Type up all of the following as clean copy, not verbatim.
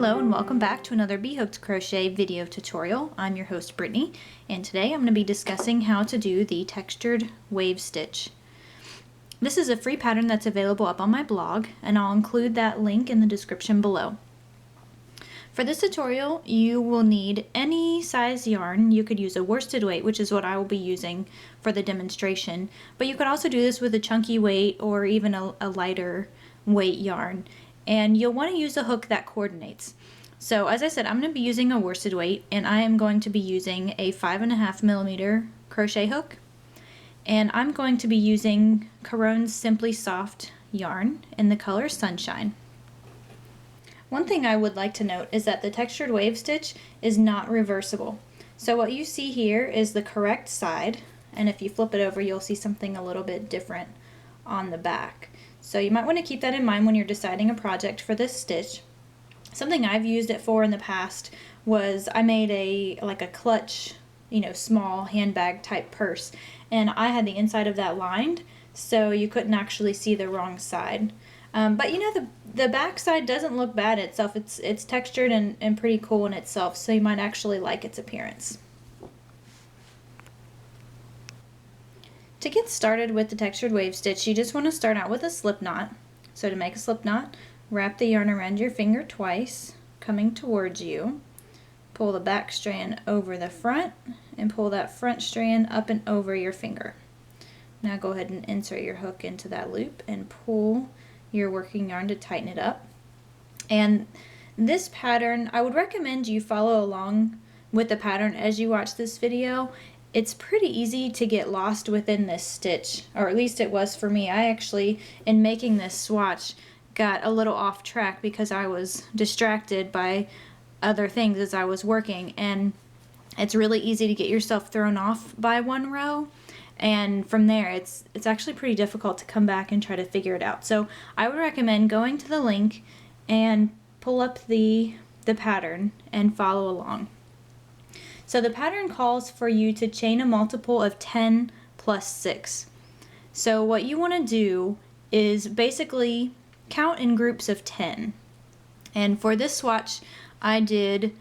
Hello and welcome back to another B.Hooked crochet video tutorial. I'm your host Brittany, and today I'm going to be discussing how to do the textured wave stitch. This is a free pattern that's available up on my blog, and I'll include that link in the description below. For this tutorial, you will need any size yarn. You could use a worsted weight, which is what I will be using for the demonstration, but you could also do this with a chunky weight or even a lighter weight yarn. And you'll want to use a hook that coordinates. So as I said, I'm going to be using a worsted weight, and I am going to be using a 5.5mm crochet hook, and I'm going to be using Caron's Simply Soft yarn in the color Sunshine. One thing I would like to note is that the textured wave stitch is not reversible. So what you see here is the correct side, and if you flip it over you'll see something a little bit different on the back. So you might want to keep that in mind when you're deciding a project for this stitch. Something I've used it for in the past was I made a clutch, small handbag type purse, and I had the inside of that lined so you couldn't actually see the wrong side. But the back side doesn't look bad itself. It's textured and pretty cool in itself, so you might actually like its appearance. To get started with the textured wave stitch, you just want to start out with a slip knot. So to make a slip knot, wrap the yarn around your finger twice, coming towards you. Pull the back strand over the front and pull that front strand up and over your finger. Now go ahead and insert your hook into that loop and pull your working yarn to tighten it up. And this pattern, I would recommend you follow along with the pattern as you watch this video. It's pretty easy to get lost within this stitch, or at least it was for me. I actually, in making this swatch, got a little off track because I was distracted by other things as I was working, and it's really easy to get yourself thrown off by one row, and from there it's actually pretty difficult to come back and try to figure it out. So I would recommend going to the link and pull up the pattern and follow along. So the pattern calls for you to chain a multiple of 10 plus 6. So what you want to do is basically count in groups of 10. And for this swatch, I did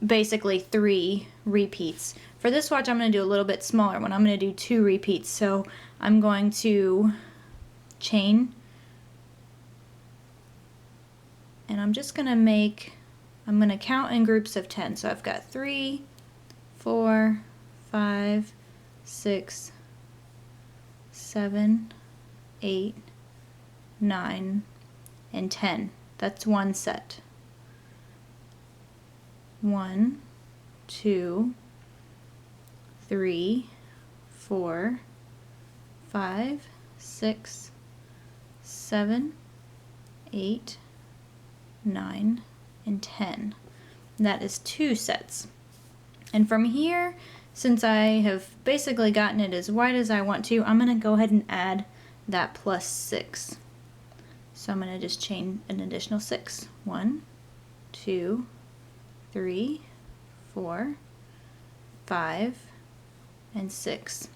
basically 3 repeats. For this swatch, I'm going to do a little bit smaller one. I'm going to do 2 repeats. So I'm going to chain, and I'm just going to I'm going to count in groups of 10. So I've got 3, 4, 5, 6, 7, 8, 9, and 10. That's one set. 1, 2, 3, 4, 5, 6, 7, 8, 9, and 10. That is 2 sets. And from here, since I have basically gotten it as wide as I want to, I'm going to go ahead and add that plus 6. So I'm going to just chain an additional 6. 1, 2, 3, 4, 5, and 6.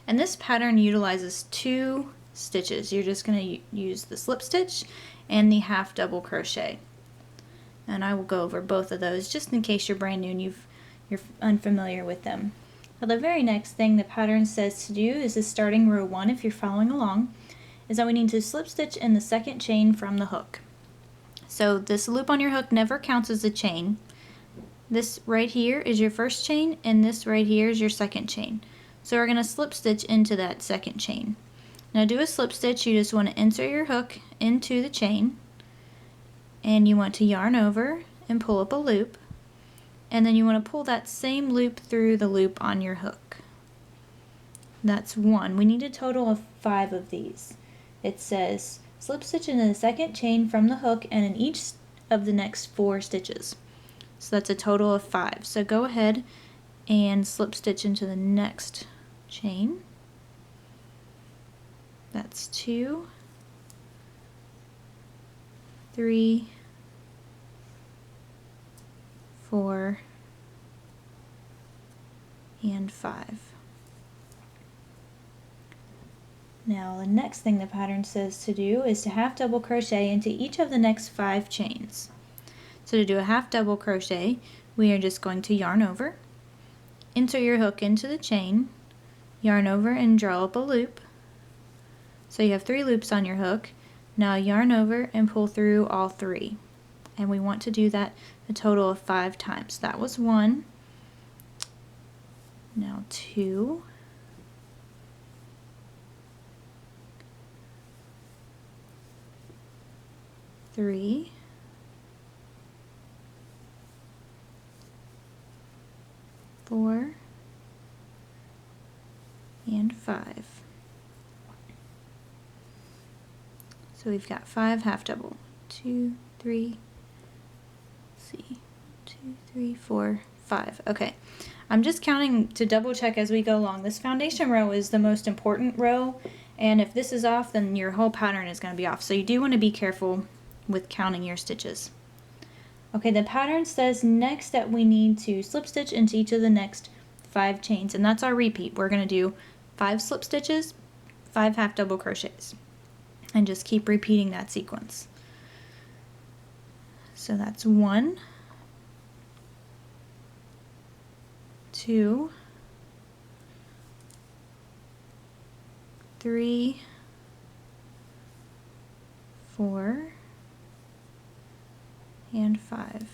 And this pattern utilizes 2 stitches. You're just going to use the slip stitch and the half double crochet. And I will go over both of those just in case you're brand new and you're unfamiliar with them. Now the very next thing the pattern says to do is starting row 1, if you're following along, is that we need to slip stitch in the second chain from the hook. So this loop on your hook never counts as a chain. This right here is your first chain, and this right here is your second chain. So we're going to slip stitch into that second chain. Now do a slip stitch, you just want to insert your hook into the chain, and you want to yarn over and pull up a loop, and then you want to pull that same loop through the loop on your hook. That's 1. We need a total of 5 of these. It says slip stitch into the second chain from the hook and in each of the next 4 stitches. So that's a total of 5. So go ahead and slip stitch into the next chain. That's 2, 3, 4, and 5. Now the next thing the pattern says to do is to half double crochet into each of the next 5 chains. So to do a half double crochet, we are just going to yarn over, insert your hook into the chain, yarn over and draw up a loop. So you have 3 loops on your hook. Now yarn over and pull through all 3. And we want to do that a total of 5 times. That was 1. Now 2. 3. 4. And 5. So we've got 5 half double. 2, 3, let's see, 2, 3, 4, 5. Okay, I'm just counting to double check as we go along. This foundation row is the most important row, and if this is off, then your whole pattern is going to be off. So you do want to be careful with counting your stitches. Okay, the pattern says next that we need to slip stitch into each of the next 5 chains, and that's our repeat. We're going to do 5 slip stitches, 5 half double crochets, and just keep repeating that sequence. So that's 1, 2, 3, 4, and 5.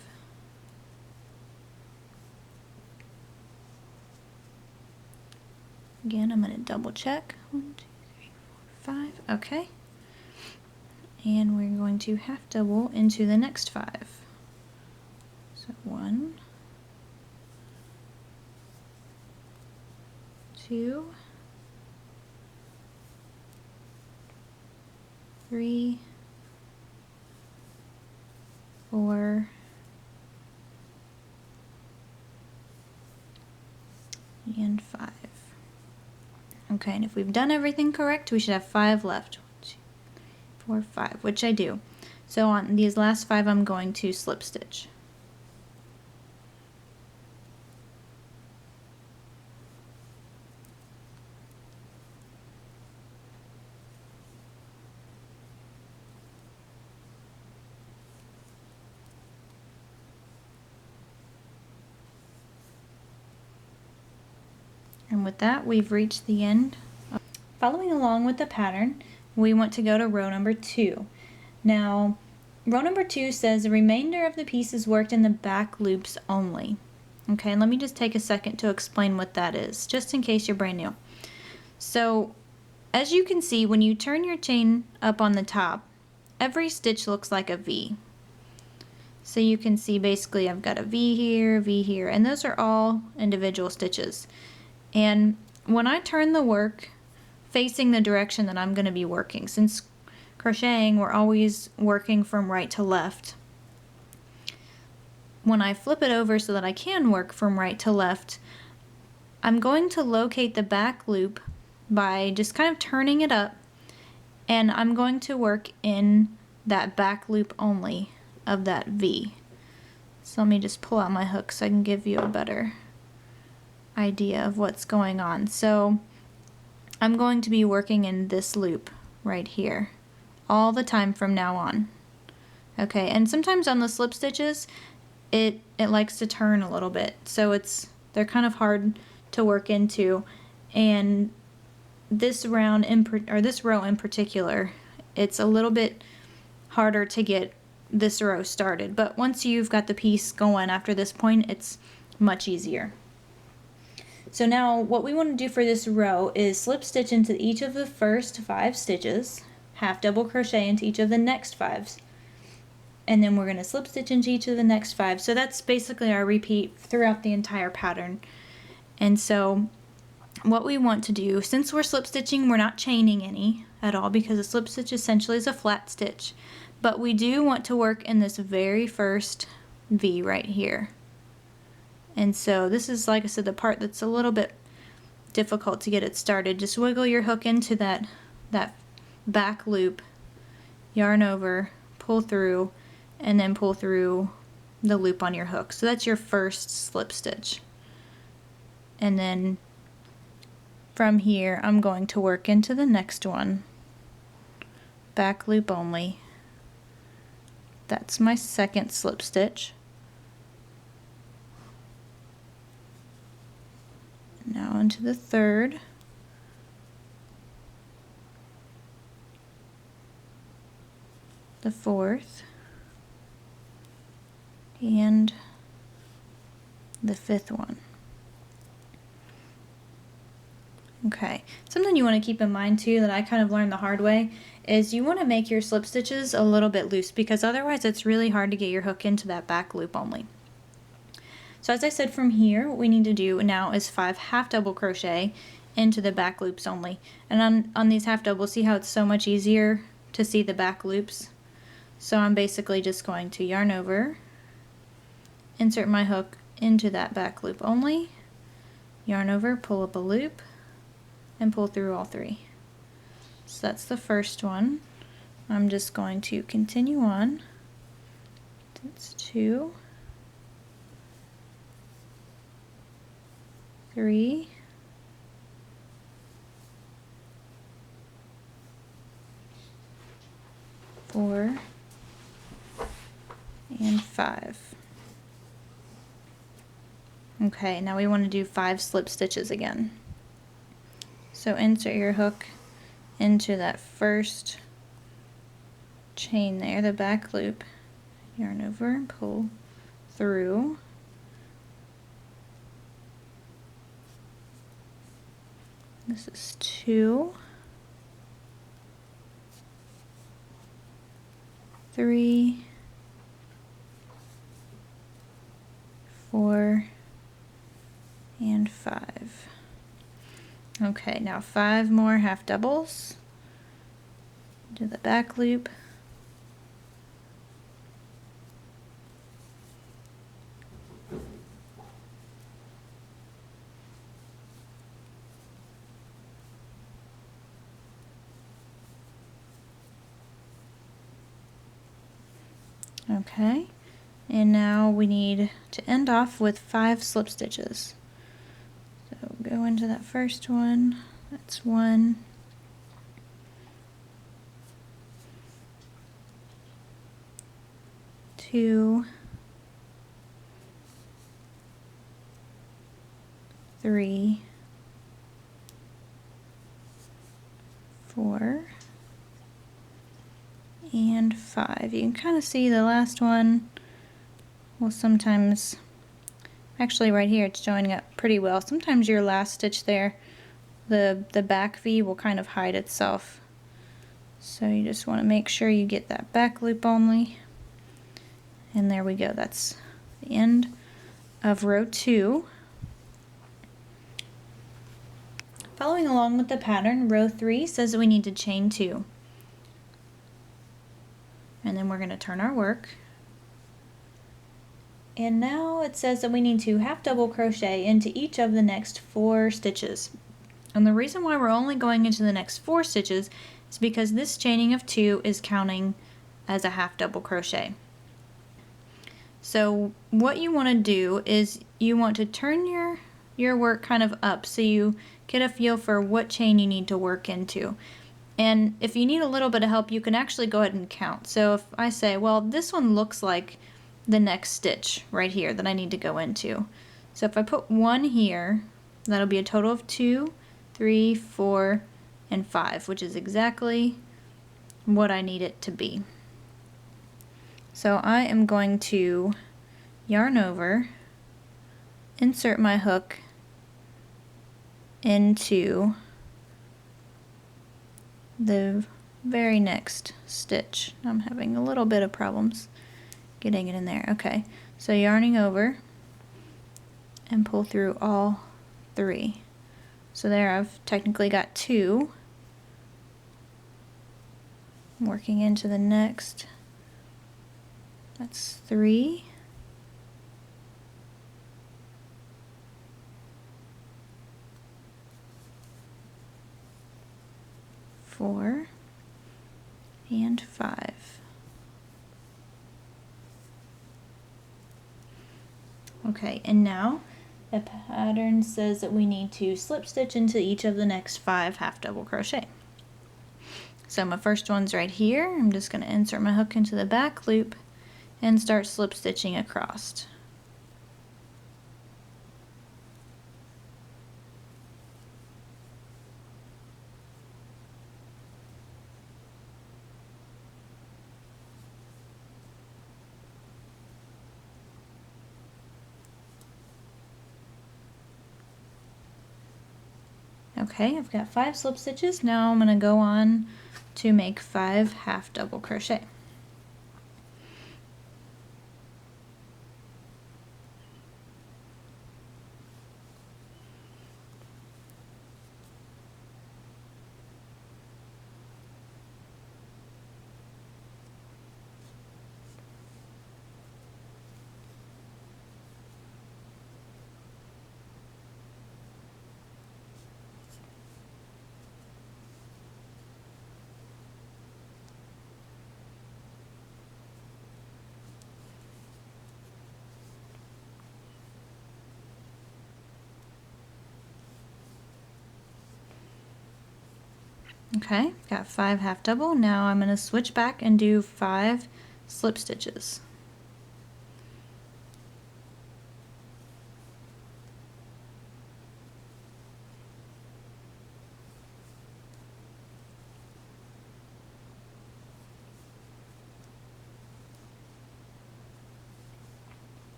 Again, I'm going to double check. 1, 2, 3, 4, 5. Okay. And we're going to half double into the next 5. So 1, 2, 3, 4, and 5. Okay, and if we've done everything correct, we should have 5 left. 4, 5, which I do. So on these last 5, I'm going to slip stitch. And with that, we've reached the end. Following along with the pattern, we want to go to row number 2. Now, row number 2 says the remainder of the piece is worked in the back loops only. Okay, and let me just take a second to explain what that is, just in case you're brand new. So, as you can see, when you turn your chain up on the top, every stitch looks like a V. So you can see basically I've got a V here, and those are all individual stitches. And when I turn the work facing the direction that I'm going to be working, since crocheting we're always working from right to left, when I flip it over so that I can work from right to left, I'm going to locate the back loop by just kind of turning it up, and I'm going to work in that back loop only of that V. So let me just pull out my hook so I can give you a better idea of what's going on. So I'm going to be working in this loop right here all the time from now on. Okay, and sometimes on the slip stitches it likes to turn a little bit, so they're kind of hard to work into, and this row in particular, it's a little bit harder to get this row started, but once you've got the piece going after this point, it's much easier. So now what we want to do for this row is slip stitch into each of the first 5 stitches, half double crochet into each of the next 5s, and then we're going to slip stitch into each of the next 5. So that's basically our repeat throughout the entire pattern. And so what we want to do, since we're slip stitching, we're not chaining any at all, because a slip stitch essentially is a flat stitch, but we do want to work in this very first V right here. And so this is, like I said, the part that's a little bit difficult to get it started. Just wiggle your hook into that back loop, yarn over, pull through, and then pull through the loop on your hook. So that's your first slip stitch. And then from here I'm going to work into the next one, back loop only, That's my second slip stitch. Now into the third. The fourth. And the fifth one. Okay, something you want to keep in mind too that I kind of learned the hard way is you want to make your slip stitches a little bit loose, because otherwise it's really hard to get your hook into that back loop only. So as I said, from here what we need to do now is 5 half double crochet into the back loops only. And on these half doubles, see how it's so much easier to see the back loops? So I'm basically just going to yarn over, insert my hook into that back loop only, yarn over, pull up a loop, and pull through all 3. So that's the first one. I'm just going to continue on. That's 2, 3, 4, and 5. Okay, now we want to do 5 slip stitches again. So insert your hook into that first chain there, the back loop, yarn over and pull through. This is 2, 3, 4, and 5. Okay, now 5 more half doubles. Do the back loop. Okay, and now we need to end off with 5 slip stitches. So go into that first one, that's 1, 2, 3, 4, and 5. You can kind of see the last one will sometimes, actually right here it's joining up pretty well. Sometimes your last stitch there, the back V will kind of hide itself. So you just want to make sure you get that back loop only. And there we go, that's the end of row 2. Following along with the pattern, row 3 says that we need to chain 2. And then we're going to turn our work. And now it says that we need to half double crochet into each of the next 4 stitches. And the reason why we're only going into the next 4 stitches is because this chaining of 2 is counting as a half double crochet. So what you want to do is you want to turn your work kind of up so you get a feel for what chain you need to work into. And if you need a little bit of help, you can actually go ahead and count. So if I say, well, this one looks like the next stitch right here that I need to go into. So if I put 1 here, that'll be a total of 2, 3, 4, and 5, which is exactly what I need it to be. So I am going to yarn over, insert my hook into the very next stitch. I'm having a little bit of problems getting it in there. Okay, so yarning over and pull through all 3. So there I've technically got 2. Working into the next, that's 3. 4, and 5. Okay, and now the pattern says that we need to slip stitch into each of the next 5 half double crochet. So my first one's right here. I'm just going to insert my hook into the back loop and start slip stitching across. Okay, I've got 5 slip stitches. Now I'm going to go on to make 5 half double crochet. Okay, got 5 half double. Now I'm going to switch back and do 5 slip stitches.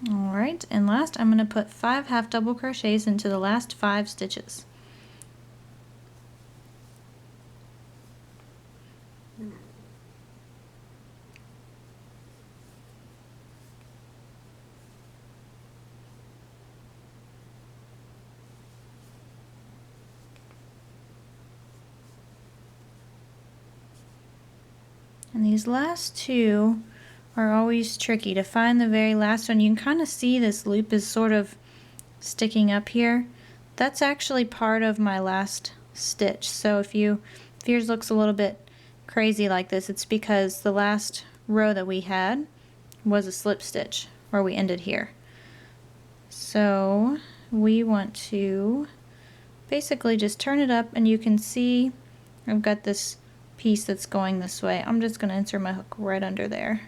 Alright, and last I'm going to put 5 half double crochets into the last 5 stitches. And these last 2 are always tricky to find. The very last one, you can kind of see this loop is sort of sticking up here. That's actually part of my last stitch. So if yours looks a little bit crazy like this, it's because the last row that we had was a slip stitch where we ended here. So we want to basically just turn it up, and you can see I've got this piece that's going this way. I'm just going to insert my hook right under there.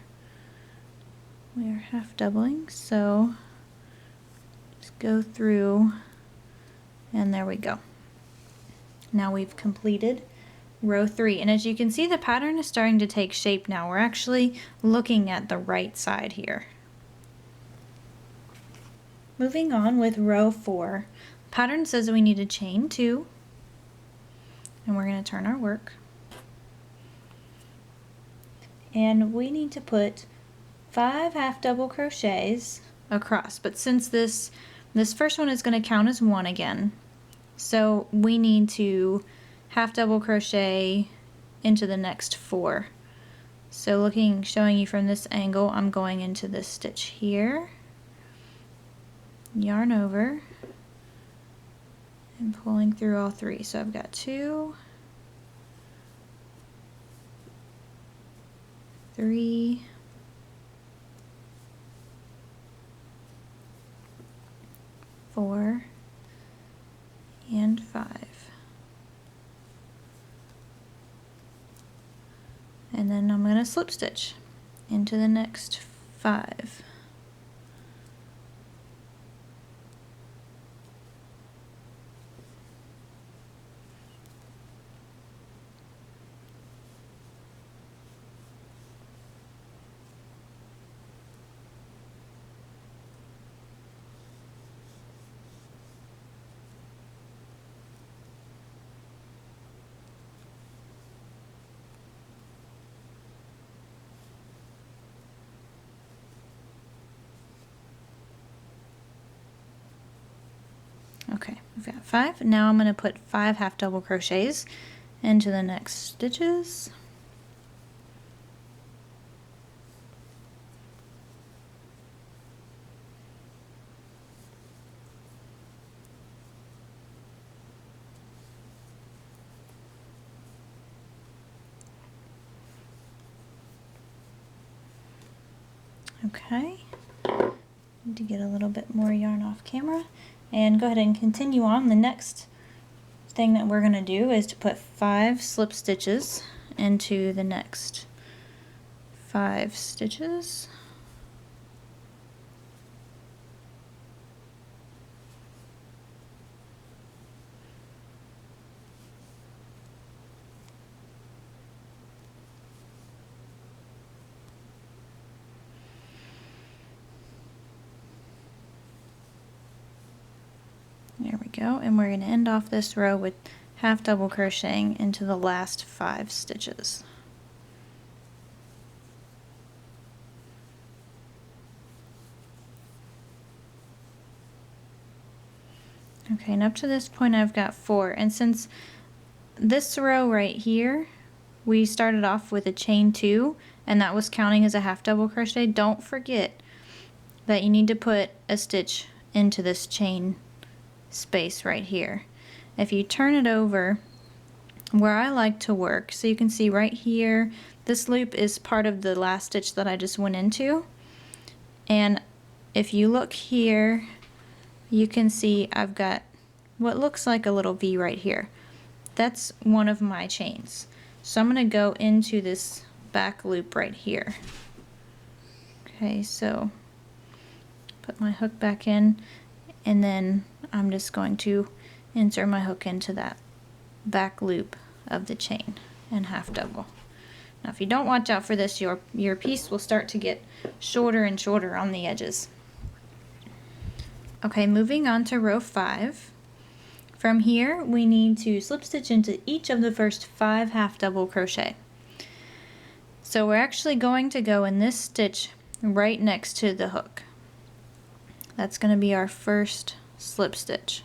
We are half doubling, so just go through, and there we go. Now we've completed row 3, and as you can see, the pattern is starting to take shape now. We're actually looking at the right side here. Moving on with row 4, the pattern says we need to chain 2, and we're going to turn our work. And we need to put 5 half double crochets across, but since this first one is going to count as 1 again, so we need to half double crochet into the next 4. So showing you from this angle, I'm going into this stitch here, yarn over, and pulling through all 3. So I've got 2, 3, 4, and 5. And then I'm going to slip stitch into the next 5. Okay, we've got 5. Now I'm going to put 5 half double crochets into the next stitches. Okay, need to get a little bit more yarn off camera. And go ahead and continue on. The next thing that we're going to do is to put 5 slip stitches into the next 5 stitches. There we go, and we're going to end off this row with half double crocheting into the last 5 stitches. Okay, and up to this point I've got 4, and since this row right here we started off with a chain 2 and that was counting as a half double crochet, don't forget that you need to put a stitch into this chain space right here. If you turn it over where I like to work, so you can see right here this loop is part of the last stitch that I just went into, and if you look here you can see I've got what looks like a little V right here. That's one of my chains. So I'm going to go into this back loop right here. Okay, so put my hook back in, and then I'm just going to insert my hook into that back loop of the chain and half double. Now if you don't watch out for this, your piece will start to get shorter and shorter on the edges. Okay, moving on to row 5. From here we need to slip stitch into each of the first 5 half double crochet. So we're actually going to go in this stitch right next to the hook. That's going to be our first slip stitch.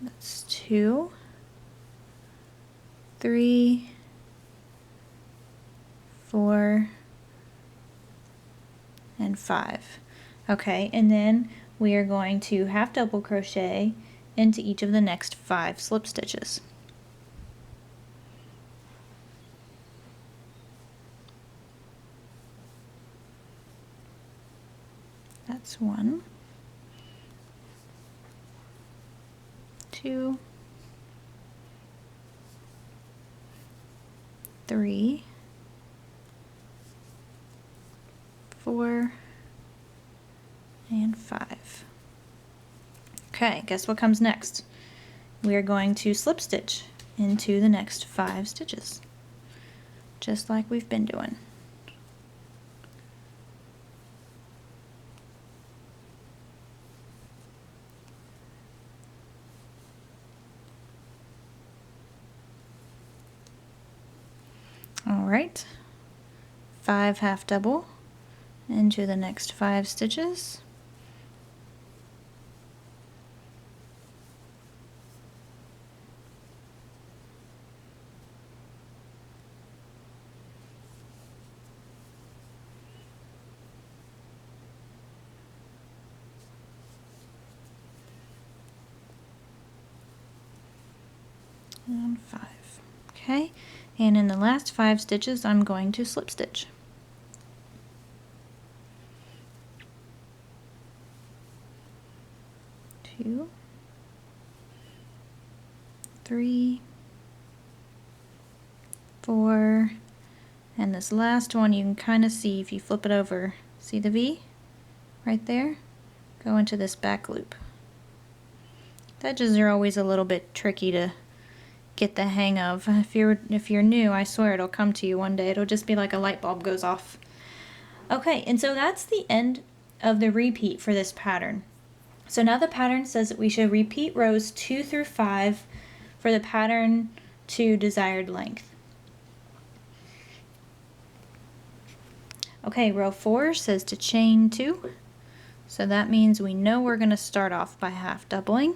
That's 2, 3, 4, and 5. Okay, and then we are going to half double crochet into each of the next 5 slip stitches. That's 1, 2, 3, 4, and 5. Okay, guess what comes next? We are going to slip stitch into the next 5 stitches, just like we've been doing. Alright, 5 half double into the next 5 stitches. And 5. Okay, and in the last 5 stitches I'm going to slip stitch. 2, 3, 4, and this last one you can kind of see if you flip it over. See the V right there? Go into this back loop. The edges are always a little bit tricky to get the hang of. If you're new, I swear it'll come to you one day. It'll just be like a light bulb goes off. Okay, and so that's the end of the repeat for this pattern. So now the pattern says that we should repeat rows 2 through 5 for the pattern to desired length. Okay, row 4 says to chain 2. So that means we know we're going to start off by half doubling.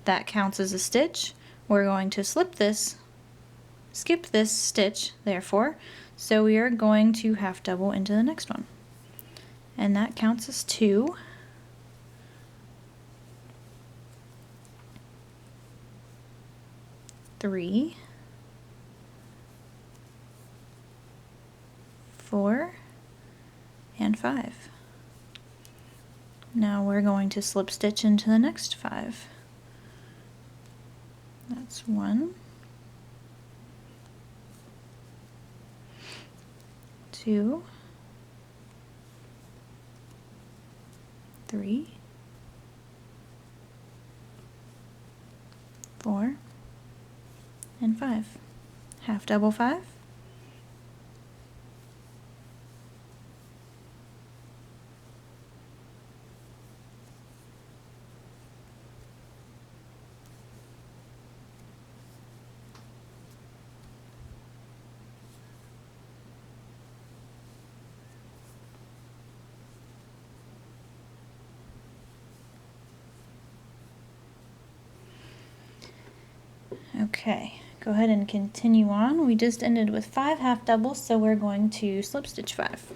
That counts as a stitch. We're going to skip this stitch, therefore, so we are going to half double into the next one. And that counts as 2. 3, 4, and 5. Now we're going to slip stitch into the next 5. That's 1, 2, 3, 4, and 5. Half double 5. Okay, go ahead and continue on. We just ended with 5 half doubles, so we're going to slip stitch 5.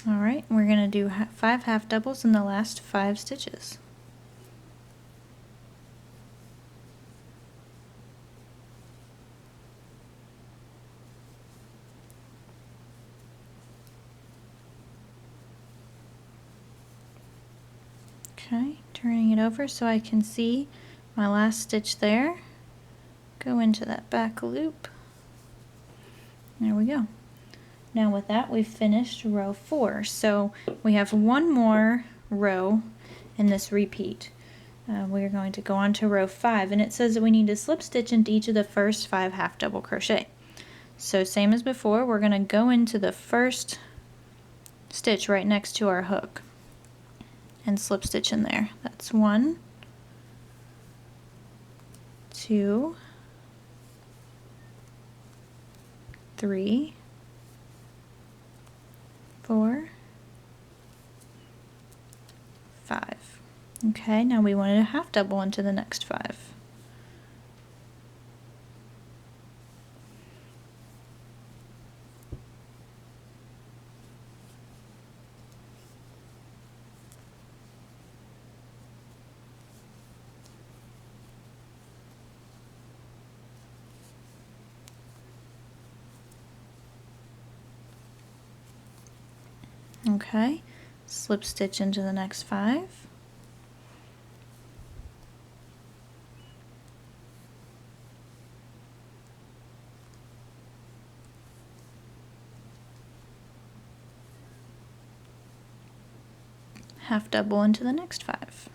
Alright, we're going to do 5 half doubles in the last 5 stitches. Okay, turning it over so I can see my last stitch there. Go into that back loop. There we go. Now with that, we've finished row 4. So we have one more row in this repeat. We're going to go on to row 5, and it says that we need to slip stitch into each of the first 5 half double crochet. So same as before, we're going to go into the first stitch right next to our hook and slip stitch in there. That's 1, 2, 3, 4, 5. Okay, now we want to half double into the next 5. Okay, slip stitch into the next 5. Half double into the next 5.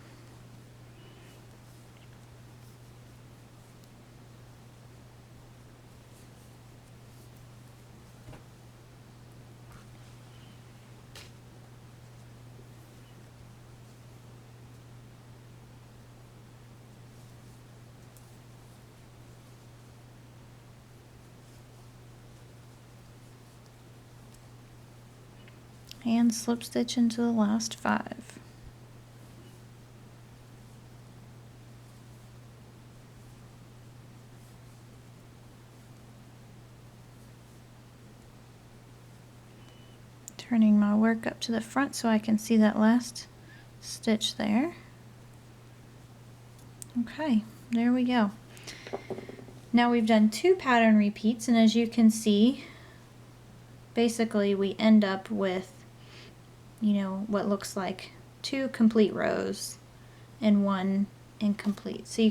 And slip stitch into the last 5. Turning my work up to the front so I can see that last stitch there. Okay, there we go. Now we've done 2 pattern repeats, and as you can see, basically we end up with, what looks like 2 complete rows and 1 incomplete. So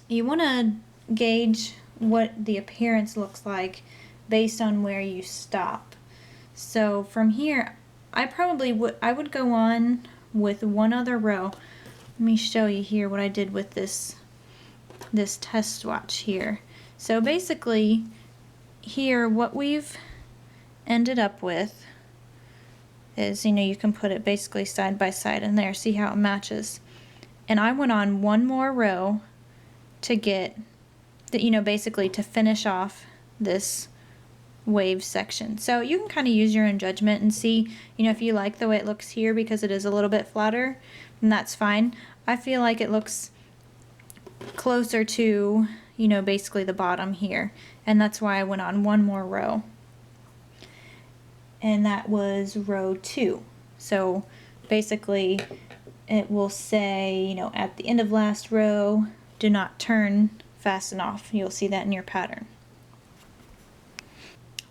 you want to gauge what the appearance looks like based on where you stop. So from here, I would go on with one other row. Let me show you here what I did with this test swatch here. So basically here what we've ended up with is, you can put it basically side by side in there, see how it matches. And I went on one more row to get basically to finish off this wave section. So you can kind of use your own judgment and see, if you like the way it looks here because it is a little bit flatter, then that's fine. I feel like it looks closer to, basically the bottom here, and that's why I went on one more row. And that was row 2. So basically it will say, at the end of last row, do not turn, fasten off. You'll see that in your pattern.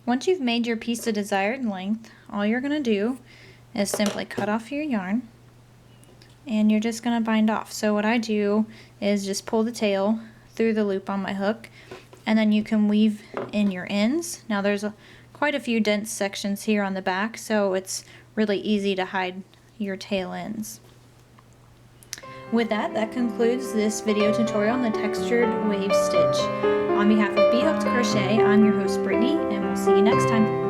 Once you've made your piece the desired length, all you're going to do is simply cut off your yarn and you're just going to bind off. So what I do is just pull the tail through the loop on my hook, and then you can weave in your ends. Now there's quite a few dense sections here on the back, so it's really easy to hide your tail ends. With that, that concludes this video tutorial on the textured wave stitch. On behalf of B.Hooked Crochet, I'm your host Brittany, and we'll see you next time.